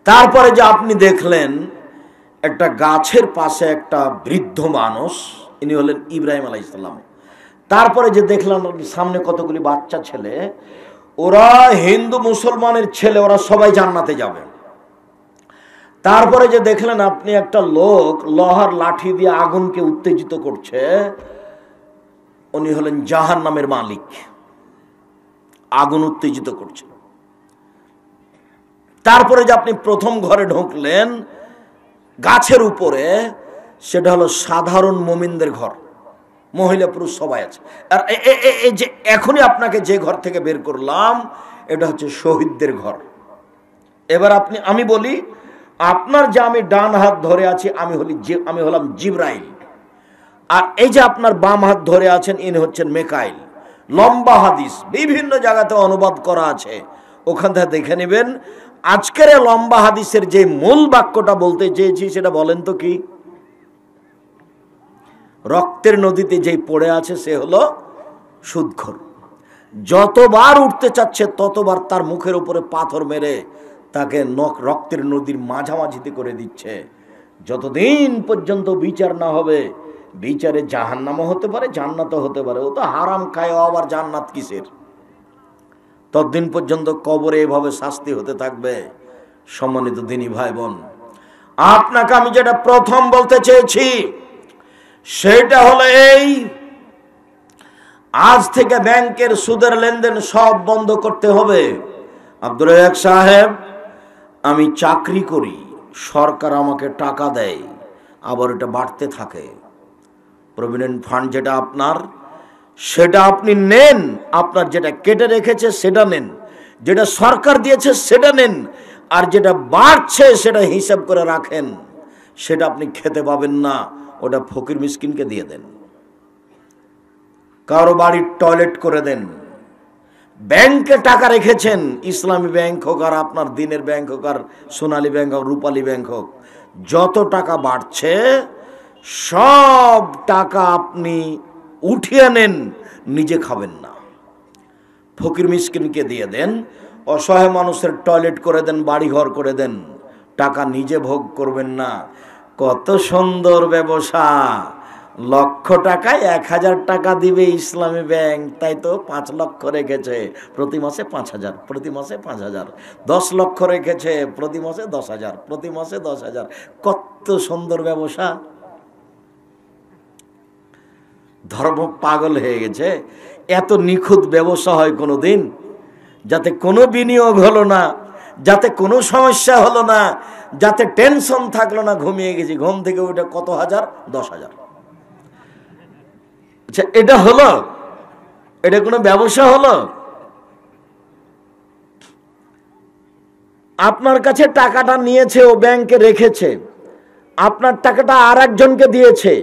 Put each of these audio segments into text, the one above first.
তারপরে যে আপনি দেখলেন একটা গাছের পাশে একটা বৃদ্ধ মানুষ, ইনি হলেন ইব্রাহিম আলাইহিস সালাম। তারপরে যে দেখলাম সামনে কতগুলি বাচ্চা ছেলে, ওরা হিন্দু মুসলমানের ছেলে, ওরা সবাই জান্নাতে যাবে। তারপরে যে দেখলেন আপনি একটা লোক লোহার লাঠি দিয়ে আগুনকে উত্তেজিত করছে, উনি হলেন জাহান্নামের মালিক, আগুন উত্তেজিত করছে। তারপরে যে আপনি প্রথম ঘরে ঢুকলেন গাছের উপরে, সেটা হলো সাধারণ মুমিনদের ঘর, মহিলা পুরুষ সবাই আছে। আর এই যে এখনই আপনাকে যে ঘর থেকে বের করলাম, এটা হচ্ছে শহীদদের ঘর। এবার আমি বলি, আপনার যে আমি ডান হাত ধরে আছি, আমি হলাম জিবরাইল, আর এই যে আপনার বাম হাত ধরে আছেন, ইনি হচ্ছেন মেকাইল। লম্বা হাদিস বিভিন্ন জায়গাতে অনুবাদ করা আছে, ওখান থেকে দেখে নেবেন। আজকের লম্বা হাদিসের যে মূল বাক্যটা বলতে চেয়েছি সেটা বলেন তো কি? রক্তের নদীতে যেই পড়ে আছে সে হলো সুদখোর। যতবার উঠতে চাচ্ছে ততবার তার মুখের উপরে পাথর মেরে তাকে রক্তের নদীর মাঝামাঝিতে করে দিচ্ছে। যতদিন পর্যন্ত বিচার না হবে, বিচারে জাহান্নামও হতে পারে, জান্নাতও হতে পারে। ও তো হারাম খায়, আবার জান্নাত কিসের? ততদিন পর্যন্ত কবরে এভাবে শাস্তি হতে থাকবে। সম্মানিত দিনী ভাই বোন, আপনাকে আমি যেটা প্রথম বলতে চেয়েছি সেটা হলো এই, আজ থেকে ব্যাংকের সুদের লেনদেন সব বন্ধ করতে হবে। আব্দুর রাজ্জাক সাহেব, আমি চাকরি করি, সরকার আমাকে টাকা দেয়, আবার এটা বাড়তে থাকে। প্রভিডেন্ট ফান্ড যেটা আপনার, সেটা আপনি নেন, আপনার যেটা কেটে রেখেছে সেটা নেন, যেটা সরকার দিয়েছে সেটা নেন, আর যেটা বাড়ছে সেটা হিসাব করে রাখেন। সেটা আপনি খেতে পাবেন না, ওটা ফকির মিসকিনকে দিয়ে দেন, কারো বাড়ির টয়লেট করে দেন। ব্যাংকে টাকা রেখেছেন, ইসলামী ব্যাংক হোক আর আপনার দিনের ব্যাংক হোক আর সোনালী ব্যাংক হোক রূপালী ব্যাংক হোক, যত টাকা বাড়ছে সব টাকা আপনি উঠিয়ে নেন, নিজে খাবেন না, ফকির মিসকিনকে দিয়ে দেন। অসহায় মানুষের টয়লেট করে দেন, বাড়িঘর করে দেন, টাকা নিজে ভোগ করবেন না। কত সুন্দর ব্যবসা! লক্ষ টাকায় 1000 টাকা দিবে ইসলামী ব্যাংক, তাই তো 5 লক্ষ রেখেছে, প্রতি মাসে 5000, প্রতি মাসে 5000। 10 লক্ষ রেখেছে, প্রতি মাসে 10,000, প্রতি মাসে 10,000। কত সুন্দর ব্যবসা! ধর্ম পাগল হয়ে গেছে। এত নিখুঁত ব্যবসা হয় কোনোদিন? যাতে কোনো বিনিয়োগ হলো না, যাতে কোনো সমস্যা হলো না, যাতে টেনশন থাকলো না, ঘুমিয়ে গেছি, ঘুম থেকে ওইটা কত হাজার, 10,000। আচ্ছা, এটা হলো? এটা কোনো ব্যবসা হলো? আপনার কাছে টাকাটা নিয়েছে, ও ব্যাংকে রেখেছে, আপনার টাকাটা আর একজনকে দিয়েছে,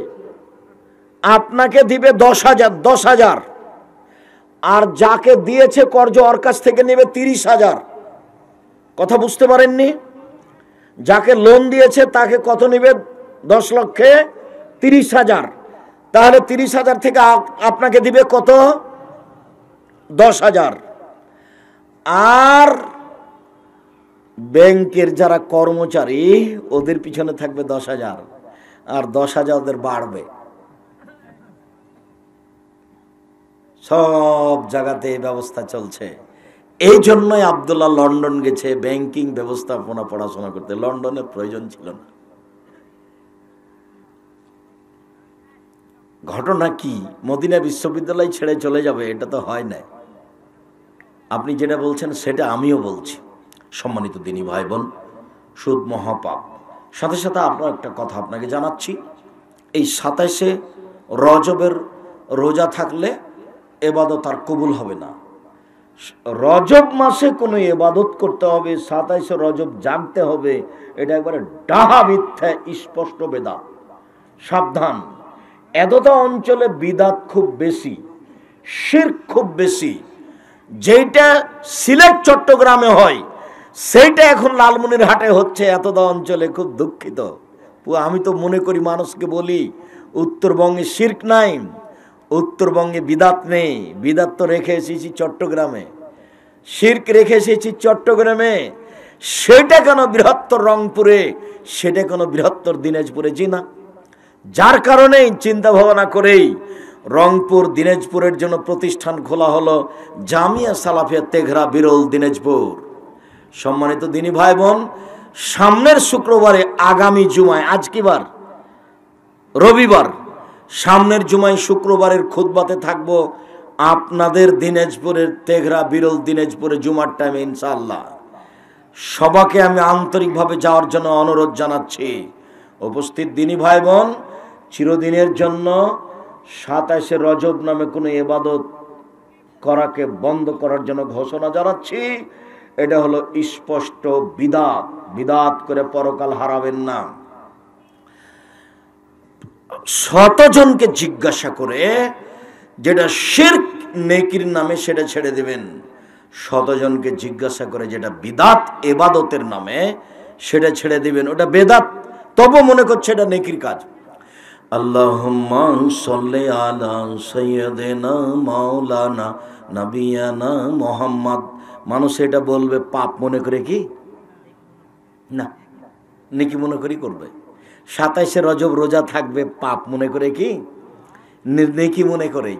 আপনাকে দিবে 10,000, আর যাকে দিয়েছে কর্জ ওর কাছ থেকে নেবে 30,000। কথা বুঝতে পারেননি? যাকে লোন দিয়েছে তাকে কত নেবে? 10 লক্ষে 30,000। তাহলে 30,000 থেকে আপনাকে দিবে কত? 10,000। আর ব্যাংকের যারা কর্মচারী, ওদের পিছনে থাকবে 10,000, আর 10,000 ওদের বাড়বে। সব জায়গাতে এই ব্যবস্থা চলছে। এই জন্যই আব্দুল্লাহ লন্ডন গেছে ব্যাংকিং ব্যবস্থাপনা পড়াশোনা করতে। লন্ডনের প্রয়োজন ছিল না। ঘটনা কি, মদিনা বিশ্ববিদ্যালয় ছেড়ে চলে যাবে? এটা তো হয় না। আপনি যেটা বলছেন সেটা আমিও বলছি। সম্মানিত দিনী ভাই বোন, সুদ মহাপাপ। সাথে সাথে আপনার একটা কথা আপনাকে জানাচ্ছি, এই 27শে রজবের রোজা থাকলে এবাদত আর কবুল হবে না। রজব মাসে কোনো এবাদত করতে হবে, 27শে রজব জানতে হবে, এটা একবারে ডাহা মিথ্যা, স্পষ্ট বেদাত। সাবধান, এতটা অঞ্চলে বিদাত খুব বেশি, শিরক খুব বেশি। যেইটা সিলেট চট্টগ্রামে হয় সেইটা এখন লালমনিরহাটে হচ্ছে এতটা অঞ্চলে। খুব দুঃখিত। আমি তো মনে করি, মানুষকে বলি উত্তরবঙ্গে শিরক নাই, উত্তরবঙ্গে বিদাত নেই। বিদাত তো রেখে এসেছি চট্টগ্রামে, শিরক রেখে এসেছি চট্টগ্রামে। সেটা কেন বৃহত্তর রংপুরে, সেটা কেন বৃহত্তর দিনাজপুরে? জি না। যার কারণেই চিন্তা ভাবনা করেই রংপুর দিনাজপুরের জন্য প্রতিষ্ঠান খোলা হলো জামিয়া সালাফিয়া তেঘরা বিরল দিনাজপুর। সম্মানিত দিনী ভাই বোন, সামনের শুক্রবারে, আগামী জুমায়, আজ কি বার? রবিবার। সামনের জুমায় শুক্রবারের খুতবাতে থাকবো আপনাদের দিনাজপুরের তেঘরা বিরল দিনাজপুরে জুমার টাইমে ইনশাআল্লাহ। সবাইকে আমি আন্তরিকভাবে যাওয়ার জন্য অনুরোধ জানাচ্ছি। উপস্থিত দিনী ভাই বোন, চিরদিনের জন্য 27 রজব নামে কোনো ইবাদত করাকে বন্ধ করার জন্য ঘোষণা জানাচ্ছি। এটা হলো স্পষ্ট বিদাত। বিদাত করে পরকাল হারাবেন না। 100 জনকে জিজ্ঞাসা করে যেটা শিরক নেকির নামে সেটা ছেড়ে দিবেন। 100 জনকে জিজ্ঞাসা করে যেটা বিদাত ইবাদতের নামে সেটা ছেড়ে দিবেন। ওটা বেদাত, তবু মনে করছে এটা নেকির কাজ। আল্লাহুম্মা সাল্লি আলা সাইয়্যিদিনা মাওলানা নবিয়ানা মুহাম্মদ। মানুষ এটা বলবে পাপ মনে করে কি না, নেকি মনে করি করবে। 27 রজব রোজা থাকবে পাপ মনে করে কি নেকি মনে করে।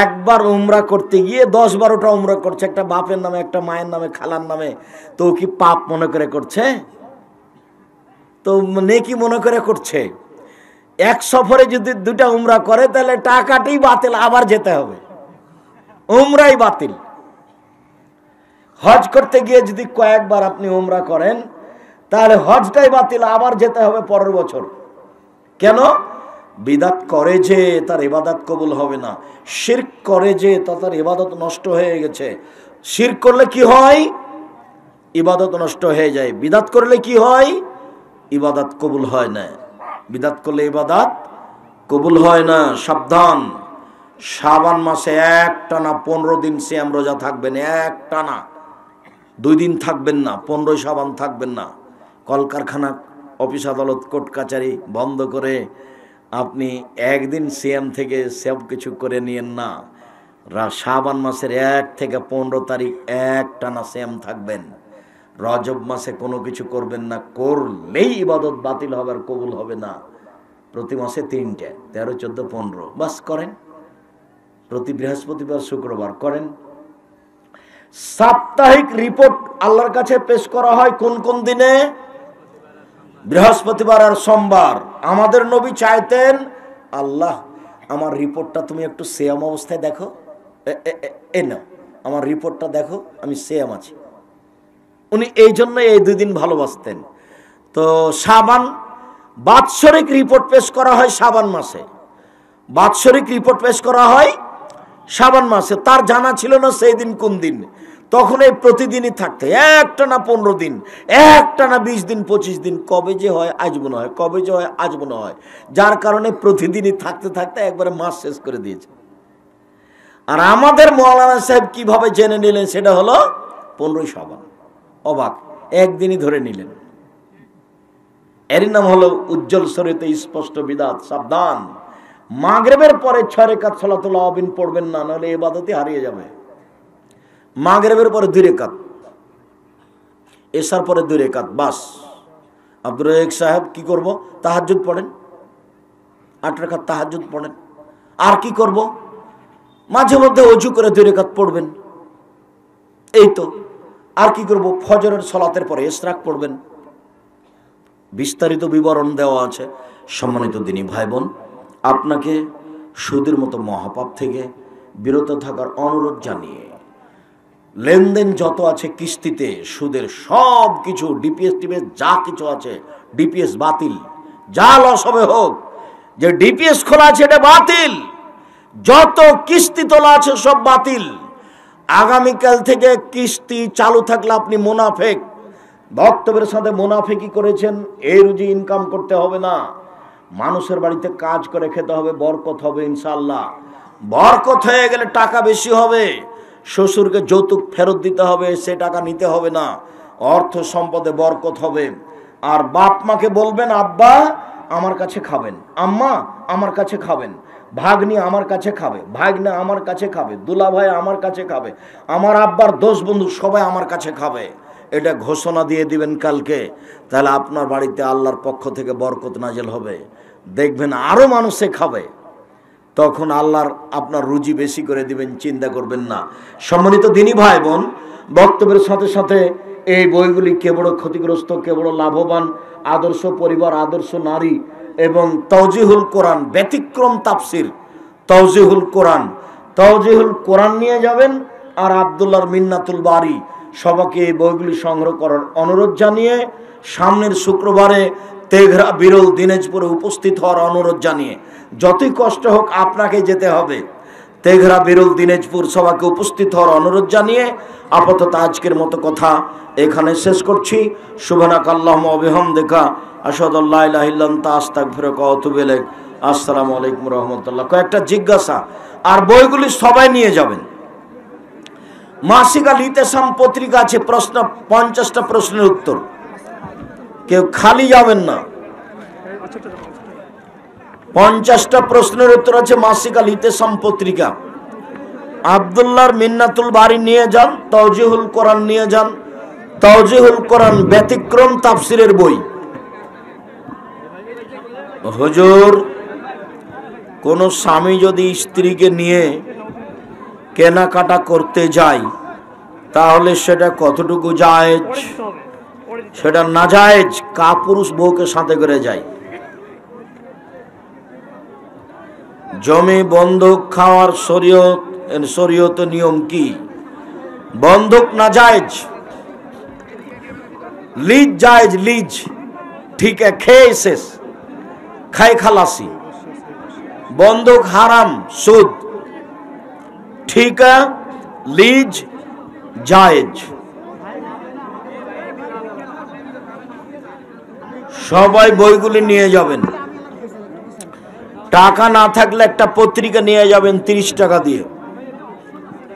একবার উমরা করতে গিয়ে 10-12টা উমরা করছে, একটা বাপের নামে, একটা মায়ের নামে, খালার নামে, তো কি পাপ মনে করে করছে? তো নেকি মনে করে করছে। এক সফরে যদি 2টা উমরা করে তাহলে টাকাটাই বাতিল, আবার যেতে হবে, উমরাই বাতিল। হজ করতে গিয়ে যদি কয়েকবার আপনি উমরা করেন তাহলে হজটাই বাতিল, আবার যেতে হবে পরের বছর। কেন? বিদাত করে যে তার ইবাদত কবুল হবে না, শিরক করে যে তার ইবাদত নষ্ট হয়ে গেছে। শিরক করলে কি হয়? ইবাদত নষ্ট হয়ে যায়। বিদাত করলে কি হয়? ইবাদত কবুল হয় না। বিদাত করলে ইবাদত কবুল হয় না। সাবধান। শাবান মাসে একটানা 15 দিন সিয়াম রোজা থাকবেন, একটানা। 2 দিন থাকবেন না, 15 শাবান থাকবেন না। কলকারখানা, অফিস আদালত, কোর্ট কাচারি বন্ধ করে আপনি একদিন সিয়াম থেকে সব কিছু করে নিয়েন না। শাবান মাসের 1 থেকে 15 তারিখ একটানা সিয়াম থাকবেন। রজব মাসে কোনো কিছু করবেন না, করলেই ইবাদত বাতিল হবে আর কবুল হবে না। প্রতি মাসে 3টে, 13, 14, 15 বাস করেন। প্রতি বৃহস্পতিবার, শুক্রবার করেন। সাপ্তাহিক রিপোর্ট আল্লাহর কাছে পেশ করা হয় কোন কোন দিনে? বৃহস্পতিবার আর সোমবার। আমাদের নবী চাইতেন, আল্লাহ আমার রিপোর্টটা তুমি একটু সিয়াম অবস্থায় দেখো, না আমার রিপোর্টটা দেখো, আমি সিয়াম আছি। উনি এই জন্য এই 2 দিন ভালোবাসতেন। তো শাবান, বাৎসরিক রিপোর্ট পেশ করা হয় শাবান মাসে। বাৎসরিক রিপোর্ট পেশ করা হয় শাবান মাসে। তার জানা ছিল না সেই দিন কোন দিন, তখন এই প্রতিদিনই থাকতে একটানা 15 দিন, একটানা 20 দিন, 25 দিন, কবে যে হয় আজ মনে হয়, কবে যে হয় আজ মনে হয়। যার কারণে প্রতিদিনই থাকতে থাকতে একবারে মাস শেষ করে দিয়েছে। আর আমাদের মৌলানা সাহেব কিভাবে জেনে নিলেন? সেটা হলো 15 শাবান। অবাক, একদিনই ধরে নিলেন। এর নাম হলো উজ্জ্বল শরীয়তে স্পষ্ট বিদাত। সাবধান। মাগরিবের পরে 6 রাকাত সালাতুল আওয়াবিন পড়বেন না, নাহলে ইবাদতই হারিয়ে যাবে। মাগরিবের পরে 2 রাকাত, এশার পরে 2 রাকাত, বাস। আব্দুর রাজ্জাক সাহেব কি করব? তাহাজ্জুদ পড়েন, 8 রাকাত তাহাজ্জুদ পড়েন। আর কি করব? মাঝে মধ্যে ওযু করে 2 রাকাত পড়বেন, এই তো। আর কি করব? ফজরের সালাতের পরে ইশরাক পড়বেন। বিস্তারিত বিবরণ দেওয়া আছে। সম্মানিত দিনী ভাই বোন, আপনাকে সুদের মতো মহাপাপ থেকে বিরত থাকার অনুরোধ জানিয়ে, লেনদেন যত আছে কিস্তিতে সুদের সব কিছু, ডিপিএস টিপিএস যা কিছু আছে, ডিপিএস বাতিল। যা লস হবে হোক, যে ডিপিএস খোলা আছে এটা বাতিল। যত কিস্তি তোলা আছে সব বাতিল। আগামীকাল থেকে কিস্তি চালু থাকলে আপনি মুনাফেক। বক্তব্যের সাথে মুনাফেকি করেছেন, এই রুজি ইনকাম করতে হবে না। মানুষের বাড়িতে কাজ করে খেতে হবে, বরকত হবে ইনশাআল্লাহ। বরকত হয়ে গেলে টাকা বেশি হবে। শ্বশুরকে যৌতুক ফেরত দিতে হবে, সে টাকা নিতে হবে না। অর্থ সম্পদে বরকত হবে। আর বাপ মাকে বলবেন, আব্বা আমার কাছে খাবেন, আম্মা আমার কাছে খাবেন, ভাগ্নি আমার কাছে খাবে, ভাগ্না আমার কাছে খাবে, দুলা ভাই আমার কাছে খাবে, আমার আব্বার 10 বন্ধু সবাই আমার কাছে খাবে। এটা ঘোষণা দিয়ে দিবেন কালকে, তাহলে আপনার বাড়িতে আল্লাহর পক্ষ থেকে বরকত নাজেল হবে, দেখবেন আরও মানুষে খাবে, তখন আল্লাহর আপনার রুজি বেশি করে দিবেন, চিন্তা করবেন না। সম্মানিত দিনী ভাই বোন, বক্তব্যের সাথে সাথে এই বইগুলি কে বড় ক্ষতিগ্রস্ত, কে বড় লাভবান, আদর্শ পরিবার, আদর্শ নারী এবং তাওজিহুল কোরআন, ব্যতিক্রম তাফসির তাওজিহুল কোরআন নিয়ে যাবেন। আর আব্দুল্লাহর মিন্নাতুল বারী, সবাইকে এই বইগুলি সংগ্রহ করার অনুরোধ জানিয়ে, সামনের শুক্রবারে তেঘরা বিরল দিনাজপুরে উপস্থিত হওয়ার অনুরোধ জানিয়ে, যতই কষ্ট হোক আপনাকে যেতে হবে তেঘরা বিরল দিনাজপুর, সবাইকে উপস্থিত হওয়ার অনুরোধ জানিয়ে আপাতত আজকের মতো কথা এখানে শেষ করছি। সুবহানাকাল্লাহুম্মা ওয়া বিহামদিকা আশহাদু আল্লা ইলাহা ইল্লা আনতা আস্তাগফিরুকা ওয়া আতুবু ইলাইক। আসসালামু আলাইকুম ওয়া রাহমাতুল্লাহ। কয়েকটা জিজ্ঞাসা, আর বইগুলি সবাই নিয়ে যাবেন। মাসিক আল ইতিসাম পত্রিকা আছে, প্রশ্ন 50টা প্রশ্নের উত্তর, কেউ খালি যাবেন না। 50টা প্রশ্নের উত্তর আছে মাসিক আল ইতিসাম পত্রিকা। আব্দুল্লাহর মিন্নাতুল বারী নিয়ে যান, তাওজিহুল কোরআন নিয়ে যান। তাওজিহুল কোরআন ব্যতিক্রম তাফসিরের বই। হুজুর, কোন স্বামী যদি স্ত্রীকে নিয়ে কেনাকাটা করতে যায়, তাহলে সেটা কতটুকু জায়েজ? সেটা নাজায়েজ। কাপুরুষ বউকে সাথে করে যায়। জমি বন্ধক খাওয়ার শরীয়ত নিয়ম কি? বন্ধক নাজায়েজ, লিজ জায়েজ। লিজ ঠিক আছে, খেয়ে শেষ, খাই খালাসি। বন্ধক হারাম, সুদ। ঠিক আছে, লিজ জায়েজ। সবাই বইগুলি নিয়ে যাবেন। টাকা না থাকলে একটা পত্রিকা নিয়ে যাবেন 30 টাকা দিয়ে,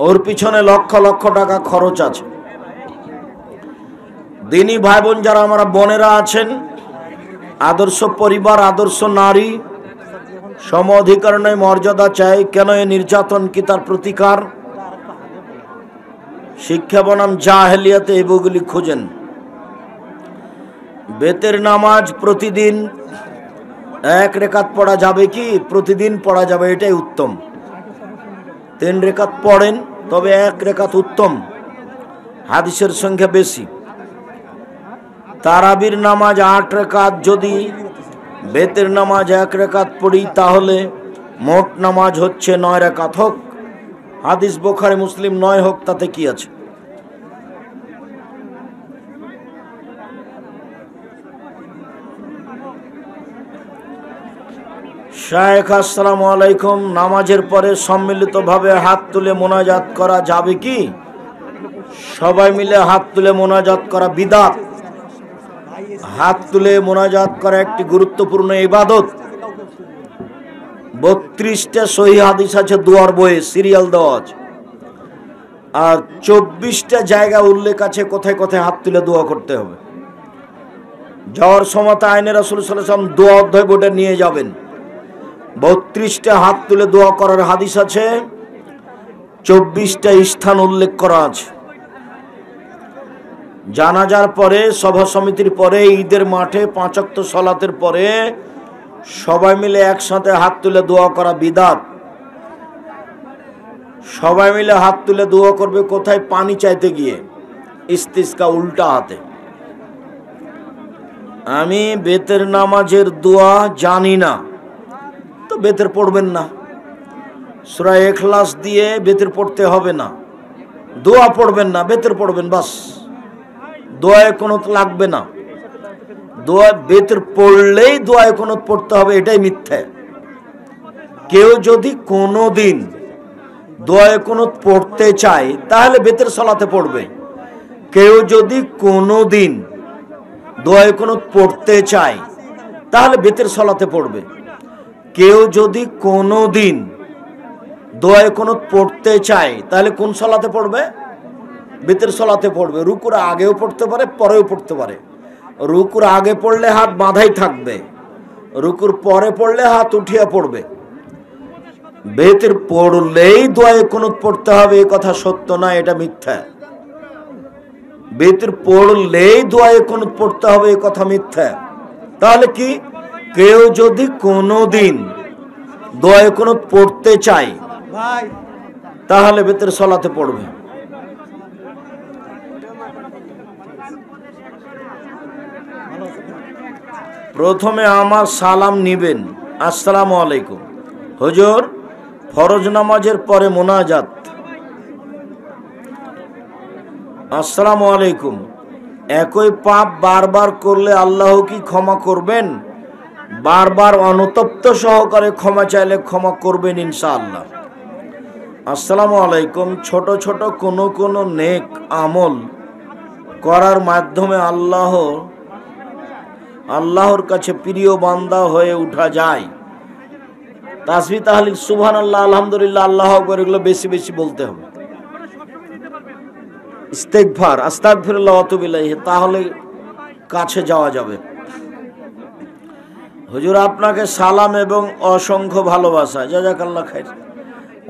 ওর পিছনে লক্ষ লক্ষ টাকা খরচ আছে। দিনী ভাই বোন যারা আমরা বোনেরা আছেন, আদর্শ পরিবার, আদর্শ নারী, সম অধিকার নয় মর্যাদা চাই, কেন এ নির্যাতন, কি তার প্রতিকার, শিক্ষা বনাম জাহেলিয়াতে এই বইগুলি খোঁজেন। বেতের নামাজ প্রতিদিন 1 রেকাত পড়া যাবে কি? প্রতিদিন পড়া যাবে, এটাই উত্তম। 3 রেকাত পড়েন, তবে 1 রেকাত উত্তম, হাদিসের সংখ্যা বেশি। তারাবির নামাজ 8 রেকাত, যদি বেতের নামাজ 1 রেকাত পড়ি, তাহলে মোট নামাজ হচ্ছে 9 রেকাত। হোক, হাদিস বুখারী মুসলিম 9 হোক, তাতে কি আছে? শায়েখ আসসালামু আলাইকুম, নামাজের পরে সম্মিলিতভাবে হাত তুলে মোনাজাত করা যাবে কি? সবাই মিলে হাত তুলে মোনাজাত করা বিদআত। হাত তুলে মোনাজাত করা একটি গুরুত্বপূর্ণ ইবাদত। 32টা সহিহ হাদিস আছে দোয়ার বইয়ে, সিরিয়াল দেওয়া আছে। আর 24টা জায়গা উল্লেখ আছে কোথায় কোথায় হাত তুলে দোয়া করতে হবে। যাওয়ার সময় আইনে রাসূল সাল্লাল্লাহু আলাইহি ওয়াসাল্লাম দোয়া অধ্যায় বোর্ডে নিয়ে যাবেন। 32টা হাত তুলে দোয়া করার হাদিস আছে, 24টা স্থান উল্লেখ করা আছে। জানাজার পরে, সভা সমিতির পরে, ঈদের মাঠে 5 ওয়াক্ত সালাতের পরে সবাই মিলে একসাথে হাত তুলে দোয়া করা বিদআত। সবাই মিলে হাত তুলে দোয়া করবে কোথায়? পানি চাইতে গিয়ে, ইস্তিসকা উল্টা হাতে। আমি বেতের নামাজের দোয়া জানি না, তো বেতের পড়বেন না। সূরা ইখলাস দিয়ে বেতের পড়তে হবে না, দোয়া পড়বেন না, বেতের পড়বেন বাস। দোয়ায় কুনুত লাগবে না। দোয়া বেতের পড়লেই দোয়ায় কুনুত পড়তে হবে, এটাই মিথ্যা। কেউ যদি কোনোদিন দোয়ায় কুনুত পড়তে চায়, তাহলে বেতের সালাতে পড়বে। কেউ যদি কোনোদিন দোয়ায় কুনুত পড়তে চায়, তাহলে বেতের সালাতে পড়বে। কেউ যদি কোনোদিন দোয়ায় কুনুত পড়তে চায়, তাহলে কোন সালাতে পড়বে? বেতের সালাতে পড়বে। রুকুর আগেও পড়তে পারে, পরেও পড়তে পারে। রুকুর আগে পড়লে হাত বাঁধাই থাকবে, রুকুর পরে পড়লে হাত উঠিয়ে পড়বে। বেতের পড়লেই দোয়ায় কুনুত পড়তে হবে, এই কথা সত্য না, এটা মিথ্যা। বেতের পড়লেই দোয়ায়ে কুনুত পড়তে হবে এই কথা মিথ্যা। তাহলে কি, কেউ যদি কোনোদিন দোয়ায়ে কুনুত পড়তে চায় তাহলে বেতের সলাতে পড়বে। প্রথমে আমার সালাম নিবেন, আসসালামু আলাইকুম। হুজুর, ফরজ নামাজের পরে মোনাজাত, আসসালামু আলাইকুম। একই পাপ বারবার করলে আল্লাহ কি ক্ষমা করবেন? বারবার অনুতপ্ত সহকারে ক্ষমা চাইলে ক্ষমা করবেন ইনশাআল্লাহ। আসসালামু আলাইকুম। ছোট ছোট কোনো নেক আমল করার মাধ্যমে আল্লাহর কাছে প্রিয় বান্দা হয়ে উঠা যায়। তাসবিহ তাহলিল সুবহানাল্লাহ আলহামদুলিল্লাহ আল্লাহু আকবার এগুলো বেশি বেশি বলতে হবে। ইস্তেগফার আস্তাগফিরুল্লাহ ওয়া আতুবু ইলাইহি, তাহলে কাছে যাওয়া যাবে। হুজুর, আপনাকে সালাম এবং অসংখ্য ভালোবাসা, জাযাকাল্লাহ খাইর।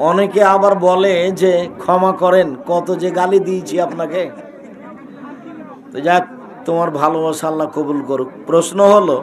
অনেকে আবার বলে যে ক্ষমা করেন, কত যে গালি দিয়েছি আপনাকে। তো যাক, তোমার ভালোবাসা আল্লাহ কবুল করুক। প্রশ্ন হলো